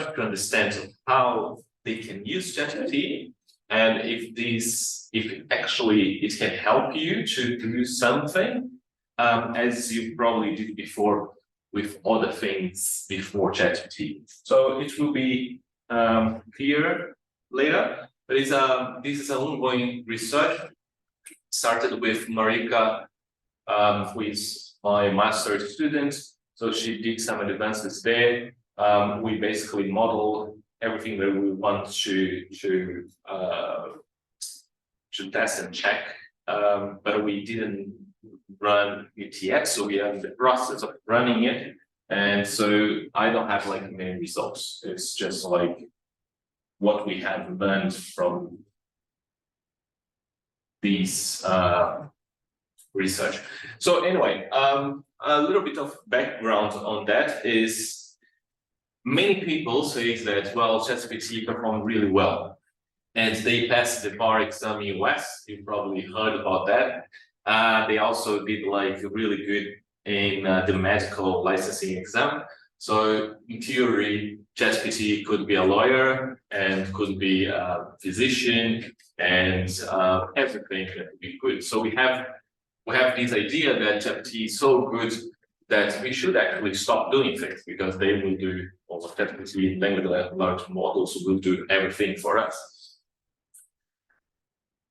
research to understand how they can use ChatGPT, and if actually it can help you to do something, as you probably did before with other things before ChatGPT. So it will be clear later, but this is an ongoing research. Started with Marika, who is my master's student. So she did some advances there. We basically model everything that we want to test and check, but we didn't run it yet, so we are in the process of running it, and so I don't have like many results. It's just like what we have learned from these research. So anyway, a little bit of background on that is many people say that, well, ChatGPT performed really well and they passed the bar exam in US. You probably heard about that. They also did like really good in the medical licensing exam. So in theory, ChatGPT could be a lawyer and could be a physician and everything that would be good. So we have this idea that ChatGPT is so good that we should actually stop doing things because they will do all of ChatGPT, language models will do everything for us.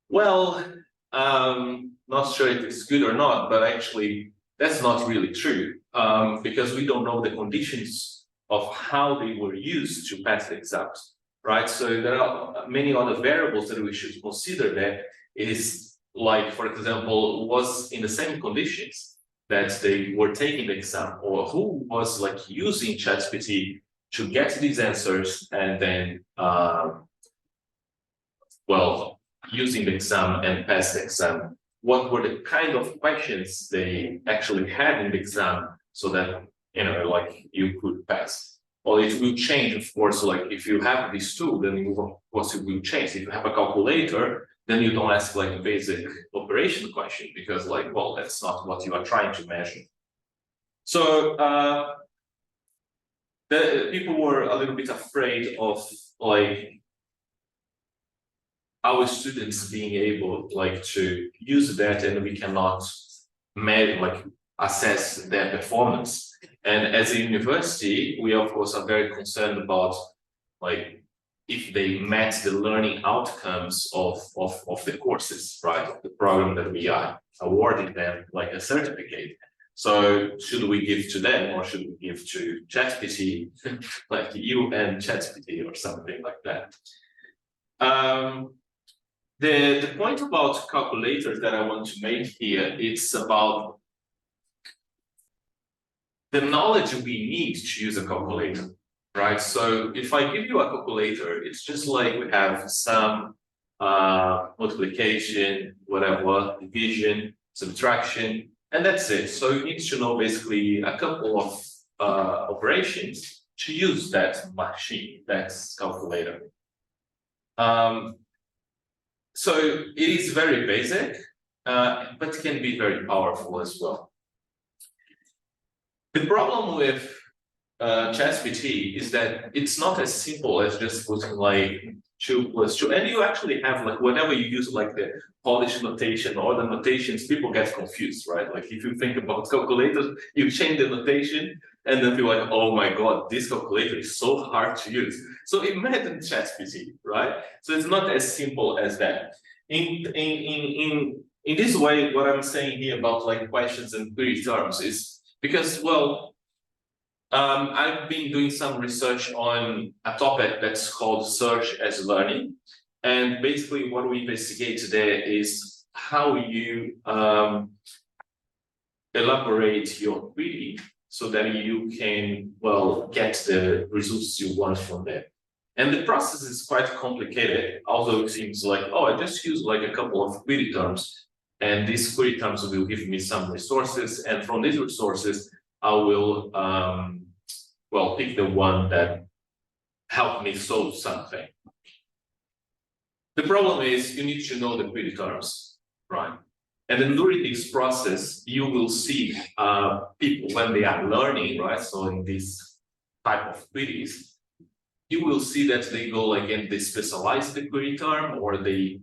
Well, not sure if it's good or not, but actually that's not really true because we don't know the conditions of how they were used to pass the exams, right? So there are many other variables that we should consider. That is, like, for example, was in the same conditions that they were taking the exam, or who was like using ChatGPT to get these answers and then, well, using the exam and pass the exam. What were the kind of questions they actually had in the exam so that, you know, like you could pass? Well, it will change, of course. Like if you have this tool, then you, of course it will change. If you have a calculator, then you don't ask like a basic operation question because, like, well, that's not what you are trying to measure. So the people were a little bit afraid of like our students being able like to use that, and we cannot assess their performance. And as a university, we of course are very concerned about like if they met the learning outcomes of the courses, right? Of the program that we are awarding them like a certificate. So should we give to them or should we give to ChatGPT, like you and ChatGPT or something like that? The point about calculators that I want to make here, it's about the knowledge we need to use a calculator, right? So if I give you a calculator, it's just like we have sum, multiplication, whatever, division, subtraction, and that's it. So you need to know basically a couple of operations to use that machine, that calculator. So it is very basic, but can be very powerful as well. The problem with ChatGPT is that it's not as simple as just putting like 2 + 2, and you actually have like whenever you use like the Polish notation or the notations, people get confused, right? Like if you think about calculators, you change the notation, and then people are like, oh my god, this calculator is so hard to use. So imagine ChatGPT, right? So it's not as simple as that. In this way, what I'm saying here about like questions and query terms is because, well, I've been doing some research on a topic that's called search as learning. And basically what we investigate there is how you elaborate your query so that you can, well, get the results you want from there. And the process is quite complicated, although it seems like, oh, I just use like a couple of query terms, and these query terms will give me some resources, and from these resources, I will, well, pick the one that helped me solve something. The problem is you need to know the query terms, right? And then during this process, you will see people when they are learning, right? So in this type of queries, you will see that they go like in, they specialize the query term, or they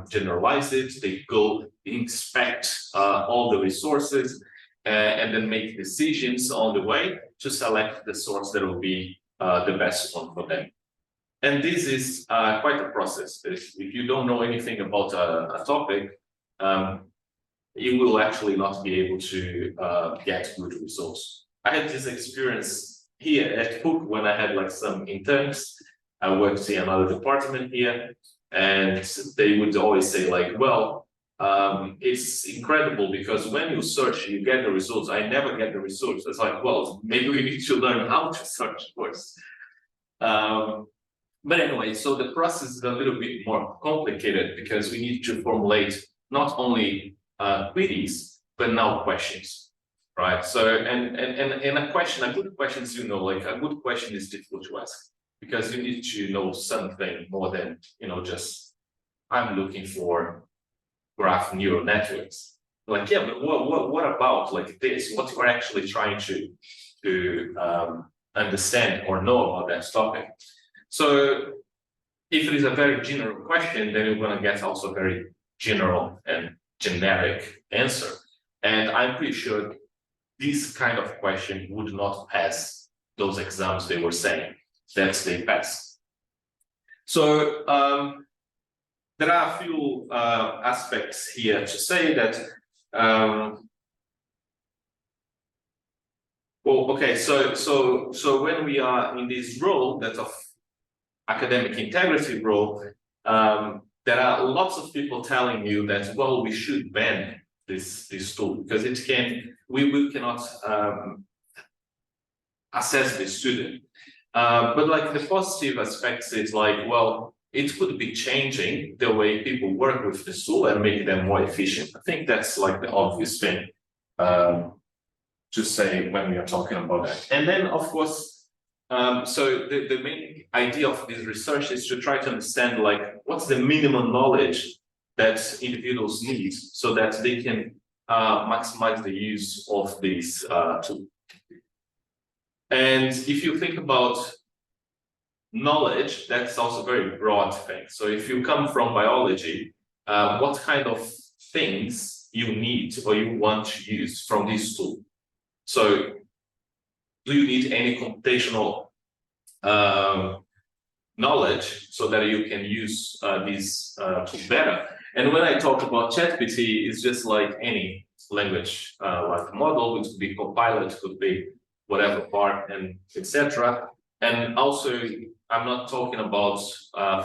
generalize it, they go inspect all the resources, and then make decisions on the way to select the source that will be the best one for them. And this is quite a process. If you don't know anything about a topic, you will actually not be able to get good results. I had this experience here at PUC when I had like some interns. I worked in another department here, and they would always say like, well, it's incredible because when you search, you get the results. I never get the results. It's like, well, maybe we need to learn how to search first. But anyway, so the process is a little bit more complicated because we need to formulate not only queries, but now questions, right? So, and a question, a good question is, like a good question is difficult to ask because you need to know something more than, just, I'm looking for graph neural networks. Like, yeah, but what about like this? What you're actually trying to understand or know about that topic? So if it is a very general question, then you're going to get also a very general and generic answer. And I'm pretty sure this kind of question would not pass those exams they were saying that they pass. So there are a few aspects here to say that. Well, okay, so when we are in this role that of academic integrity role, there are lots of people telling you that, well, we should ban this tool because we cannot assess the student. But like the positive aspects is like, well, it could be changing the way people work with the tool and make them more efficient. I think that's like the obvious thing to say when we are talking about that. And then, of course, so the main idea of this research is to try to understand like what's the minimum knowledge that individuals need so that they can maximize the use of this tool. And if you think about knowledge, that's also a very broad thing. So if you come from biology, what kind of things you need or you want to use from this tool? So do you need any computational knowledge so that you can use this tool better? And when I talk about ChatGPT, it's just like any language like model, which could be Copilot, could be whatever part, and etc. And also, I'm not talking about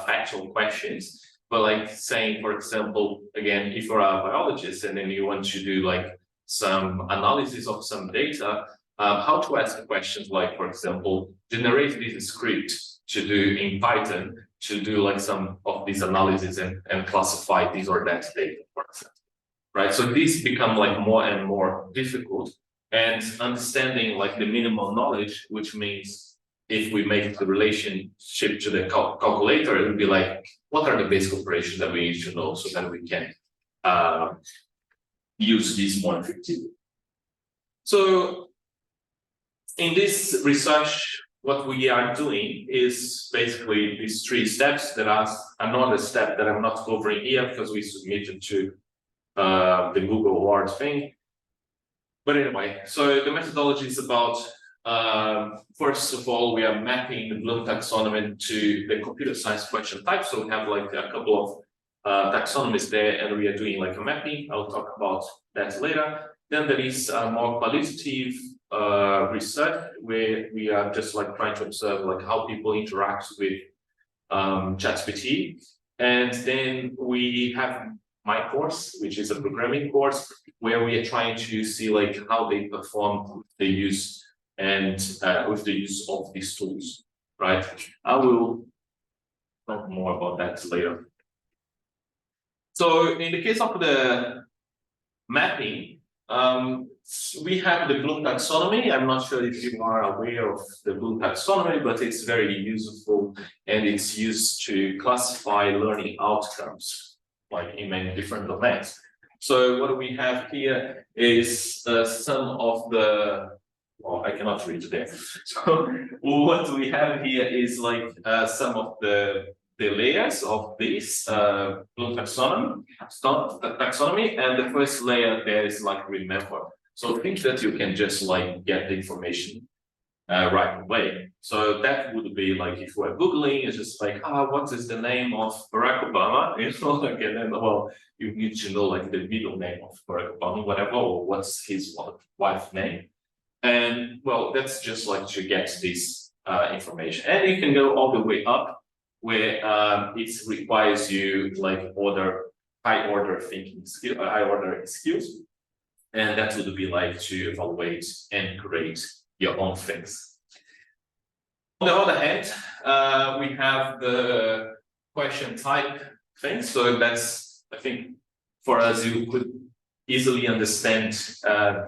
factual questions, but like saying, for example, again, if you're a biologist and then you want to do like some analysis of some data, how to ask questions like, for example, generate this script to do in Python to do like some of these analysis and classify this or that data, for example, right? So these become like more and more difficult, and understanding like the minimal knowledge, which means if we make the relationship to the calculator, it would be like, what are the basic operations that we need to know so that we can use this more effectively? So in this research, what we are doing is basically these 3 steps. There are another step that I'm not covering here because we submitted to the Google Award thing. But anyway, so the methodology is about, first of all, we are mapping the Bloom taxonomy to the computer science question type. So we have like a couple of taxonomies there, and we are doing like a mapping. I'll talk about that later. Then there is more qualitative research where we are just like trying to observe like how people interact with ChatGPT. And then we have my course, which is a programming course, where we are trying to see like how they perform the use and with the use of these tools, right? I will talk more about that later. So in the case of the mapping, we have the Bloom taxonomy. I'm not sure if you are aware of the Bloom taxonomy, but it's very useful and it's used to classify learning outcomes, like in many different domains. So what we have here is some of the well, I cannot read there. So what we have here is like some of the layers of this Bloom taxonomy, and the first layer there is like remember. So think that you can just like get the information right away. So that would be like if we're Googling, it's just like, what is the name of Barack Obama? You know, like, and then, well, you need to know like the middle name of Barack Obama, whatever, or what's his wife's name. And well, that's just like to get this information. And you can go all the way up where it requires you like high order skills. And that would be like to evaluate and create your own things. On the other hand, we have the question type thing. So that's, I think, for us, you could easily understand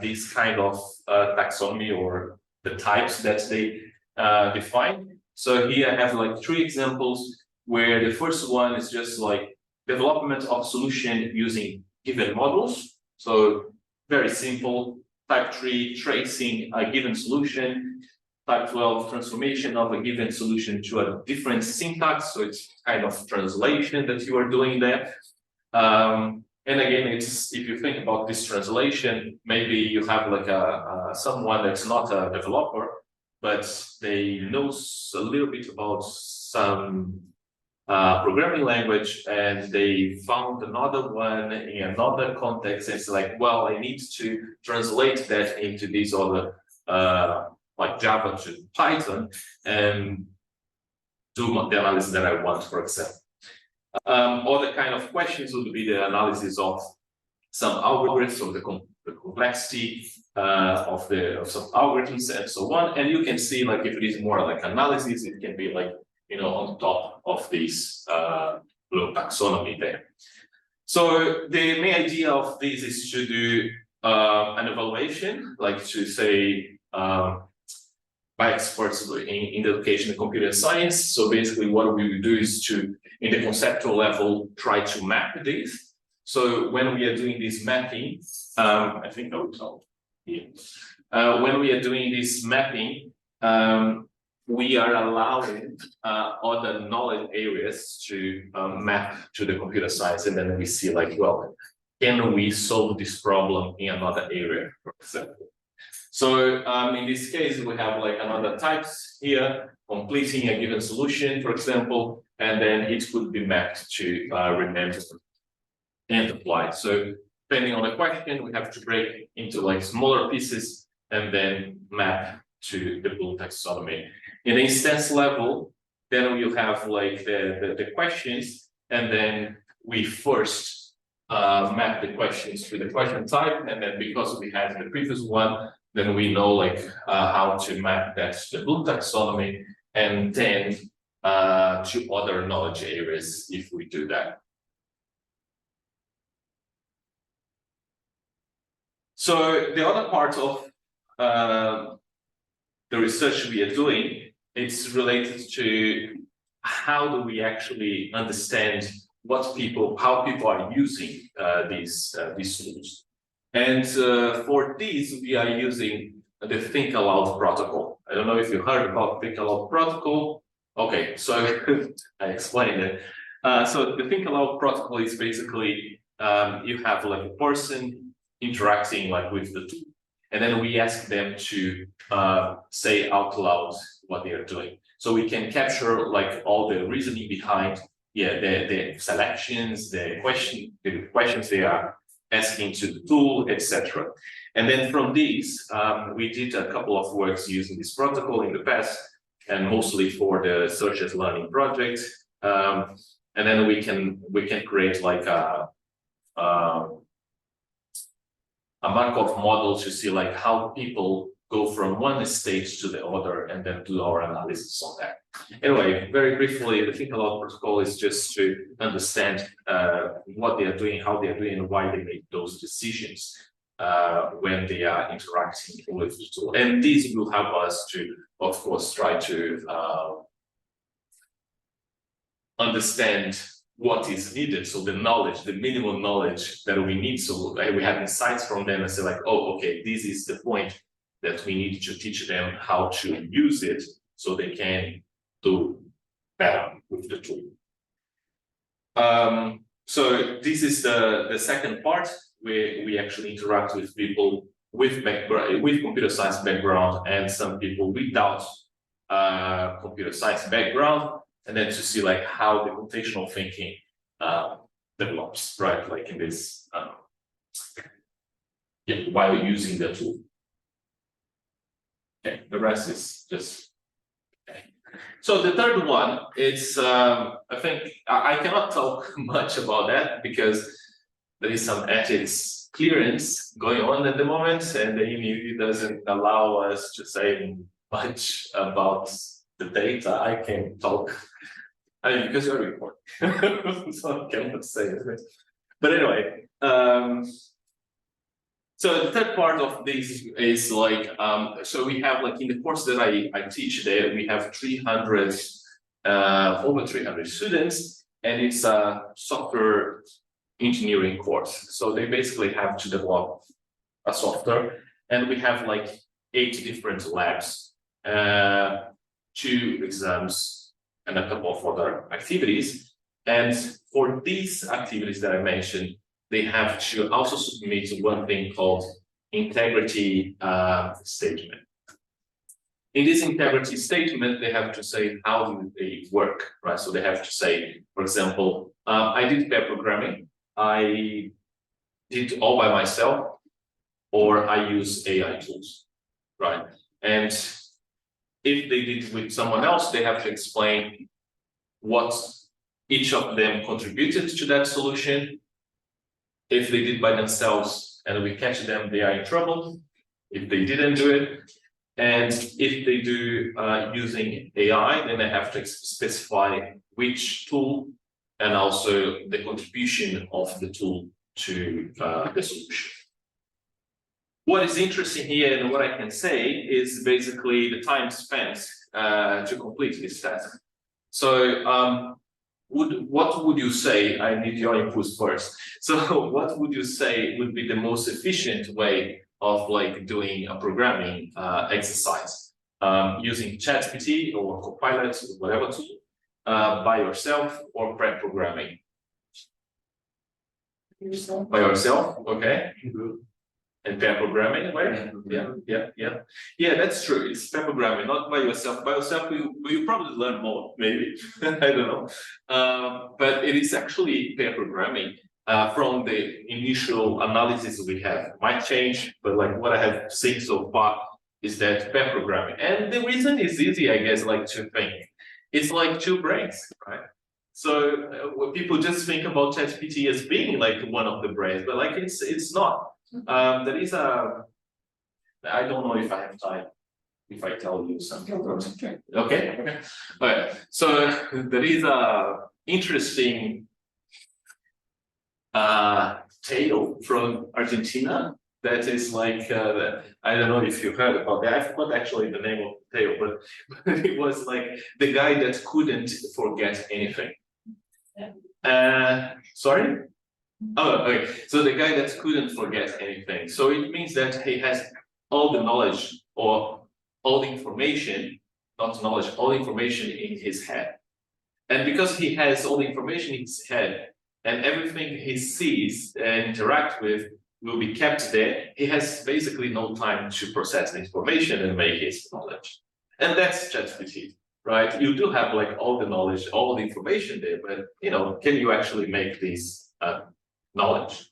this kind of taxonomy or the types that they define. So here I have like 3 examples where the first one is just like development of solution using given models. So very simple. Type 3, tracing a given solution. Type 12, transformation of a given solution to a different syntax. So it's kind of translation that you are doing there. And again, it's if you think about this translation, maybe you have like someone that's not a developer, but they know a little bit about some programming language, and they found another one in another context. It's like, well, I need to translate that into this other, like Java to Python, and do the analysis that I want, for example. Other kind of questions would be the analysis of some algorithms, or the complexity of some algorithms and so on. And you can see, like, if it is more like analysis, it can be like, you know, on top of this Bloom taxonomy there. So the main idea of this is to do an evaluation, like to say by experts in the education of computer science. So basically what we will do is to, in the conceptual level, try to map this. So when we are doing this mapping, I think I will tell here. When we are doing this mapping, we are allowing other knowledge areas to map to the computer science, and then we see like, well, can we solve this problem in another area, for example? So in this case, we have like another types here, completing a given solution, for example, and then it could be mapped to remember and apply. So depending on the question, we have to break into like smaller pieces and then map to the Bloom taxonomy. In the instance level, then we have like the questions, and then we first map the questions to the question type, and then because we had the previous one, then we know like how to map that to the Bloom taxonomy, and then to other knowledge areas if we do that. So the other part of the research we are doing, it's related to how do we actually understand how people are using these tools. And for this, we are using the Think Aloud protocol. I don't know if you heard about Think Aloud protocol. Okay, so I explained it. So the Think Aloud protocol is basically you have like a person interacting like with the tool, and then we ask them to say out loud what they are doing. So we can capture like all the reasoning behind, the selections, the questions they are asking to the tool, etc. And then from these, we did a couple of works using this protocol in the past, and mostly for the search as learning project. And then we can create like a Markov model to see like how people go from one stage to the other, and then do our analysis on that. Anyway, very briefly, the Think Aloud protocol is just to understand what they are doing, how they are doing, and why they make those decisions when they are interacting with the tool. And this will help us to, of course, try to understand what is needed. So the knowledge, the minimum knowledge that we need. So we have insights from them and say like, oh, okay, this is the point that we need to teach them how to use it so they can do better with the tool. So this is the second part where we actually interact with people with computer science background and some people without computer science background, and then to see like how the computational thinking develops, right? Like in this, while using the tool. Okay, the rest is just okay. So the third one is, I think I cannot talk much about that because there is some ethics clearance going on at the moment, and the EMU doesn't allow us to say much about the data. I can talk, I mean, because you're recording, so I cannot say it. But anyway, so the third part of this is like, so we have like in the course that I teach there, we have 300, over 300 students, and it's a software engineering course. So they basically have to develop a software, and we have like 8 different labs, 2 exams, and a couple of other activities. And for these activities that I mentioned, they have to also submit one thing called integrity statement. In this integrity statement, they have to say how do they work, right? So they have to say, for example, I did pair programming, I did all by myself, or I use AI tools, right? And if they did with someone else, they have to explain what each of them contributed to that solution. If they did by themselves and we catch them, they are in trouble. If they didn't do it, and if they do using AI, then they have to specify which tool and also the contribution of the tool to the solution. What is interesting here and what I can say is basically the time spent to complete this task. So what would you say? I need your input first. So what would you say would be the most efficient way of like doing a programming exercise? Using ChatGPT or Copilot or whatever tool, by yourself, or pair programming? By yourself, okay. And pair programming, right? Yeah, that's true. It's pair programming, not by yourself. By yourself, you probably learn more, maybe. I don't know. But it is actually pair programming. From the initial analysis we have, might change, but like what I have seen so far is that pair programming. And the reason is easy, I guess, like to think. It's like 2 brains, right? So people just think about ChatGPT as being like one of the brains, but like it's not. There is a, I don't know if I have time, if I tell you something. Okay. All right. So there is a interesting tale from Argentina that is like, I don't know if you heard about that. I forgot actually the name of the tale, but it was like the guy that couldn't forget anything. Sorry? Oh, okay. So the guy that couldn't forget anything. So it means that he has all the knowledge or all the information, not knowledge, all the information in his head. And because he has all the information in his head and everything he sees and interact with will be kept there, he has basically no time to process the information and make his knowledge. And that's ChatGPT, right? You do have like all the knowledge, all the information there, but you know, can you actually make this knowledge?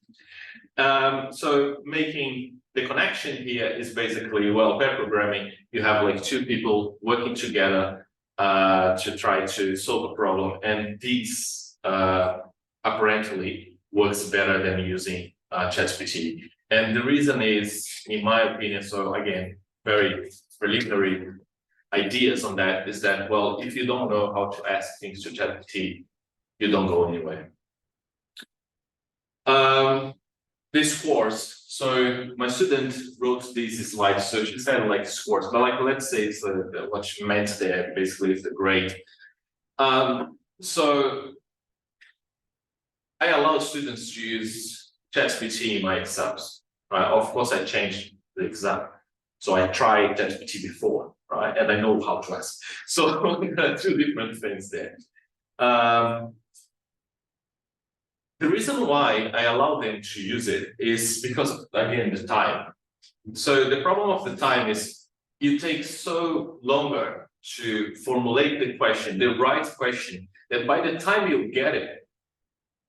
So making the connection here is basically, well, pair programming, you have like 2 people working together to try to solve a problem, and this apparently works better than using ChatGPT. And the reason is, in my opinion, so again, very preliminary ideas on that, is that, well, if you don't know how to ask things to ChatGPT, you don't go anywhere. This course, so my student wrote these slides, so she said like this course, but like let's say it's what she meant there basically is the grade. So I allow students to use ChatGPT in my exams, right? Of course, I changed the exam, So I tried ChatGPT before, right? And I know how to ask. So there are two different things there. The reason why I allow them to use it is because of, again, the time. So the problem of the time is it takes so longer to formulate the question, the right question, that by the time you get it,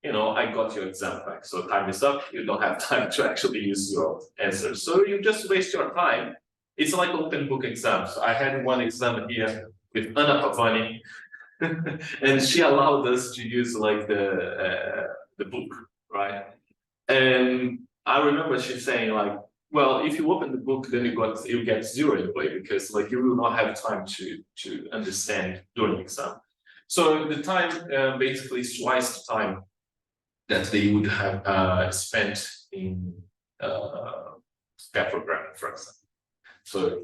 you know, I got your exam back. So time is up, you don't have time to actually use your answer. So you just waste your time. It's like open book exams. I had one exam here with Anna Pavani, and she allowed us to use like the book, right? And I remember she saying like, well, if you open the book, then you get zero anyway, because like you will not have time to understand during the exam. So the time basically is twice the time that they would have spent in pair programming, for example. So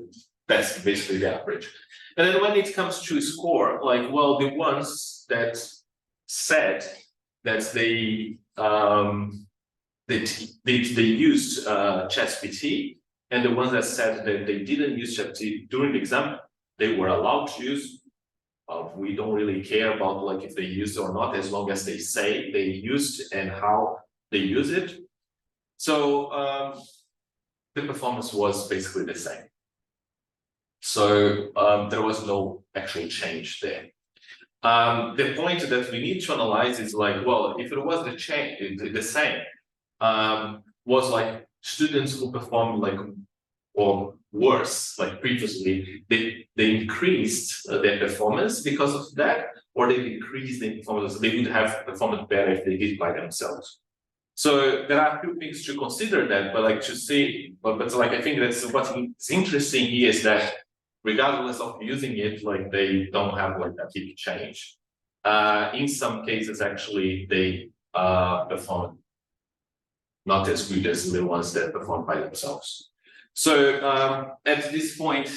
that's basically the average. And then when it comes to score, like, well, the ones that said that they used ChatGPT, and the ones that said that they didn't use ChatGPT during the exam, they were allowed to use. We don't really care about like if they used it or not, as long as they say they used and how they use it. So the performance was basically the same. So there was no actual change there. The point that we need to analyze is like, well, if it was the same, was like students who performed like or worse, like previously, they increased their performance because of that, or they decreased their performance. They would have performed better if they did it by themselves. So there are a few things to consider that, but like to see, but like I think that's what's interesting here is that regardless of using it, like they don't have like a big change. In some cases, actually, they perform not as good as the ones that perform by themselves. So at this point,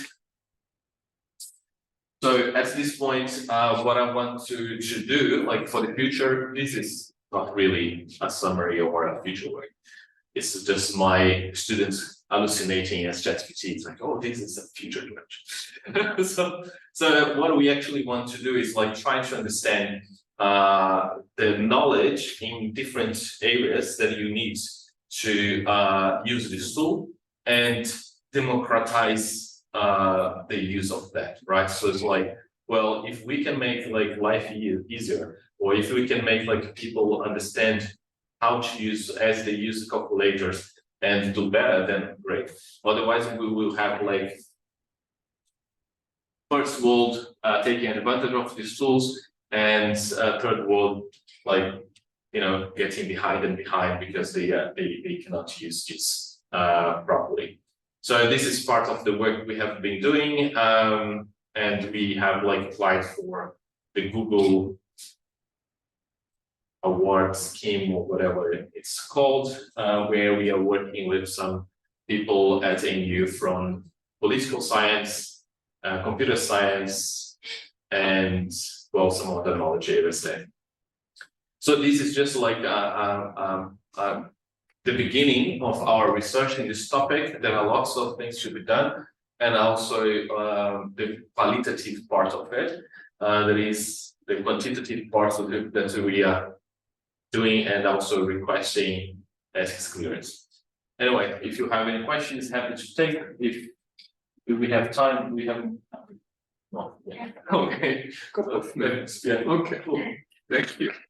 what I want to do, like for the future, this is not really a summary or a future work. It's just my students hallucinating as ChatGPT. It's like, oh, this is a future direction. so what we actually want to do is like try to understand the knowledge in different areas that you need to use this tool and democratize the use of that, right? So it's like, well, if we can make like life easier, or if we can make like people understand how to use as they use the calculators and do better, then great. Otherwise, we will have like first world taking advantage of these tools, and third world like getting behind because they cannot use this properly. So this is part of the work we have been doing, and we have like applied for the Google award scheme or whatever it's called, where we are working with some people at NU from political science, computer science, and well, some other knowledge areas there. So this is just like the beginning of our research in this topic. There are lots of things to be done, and also the qualitative part of it. There is the quantitative part of it that we are doing, and also requesting ethics clearance. Anyway, if you have any questions, happy to take. If we have time, we have. No, yeah. Okay. Couple of minutes. Yeah. Okay. Cool. Thank you.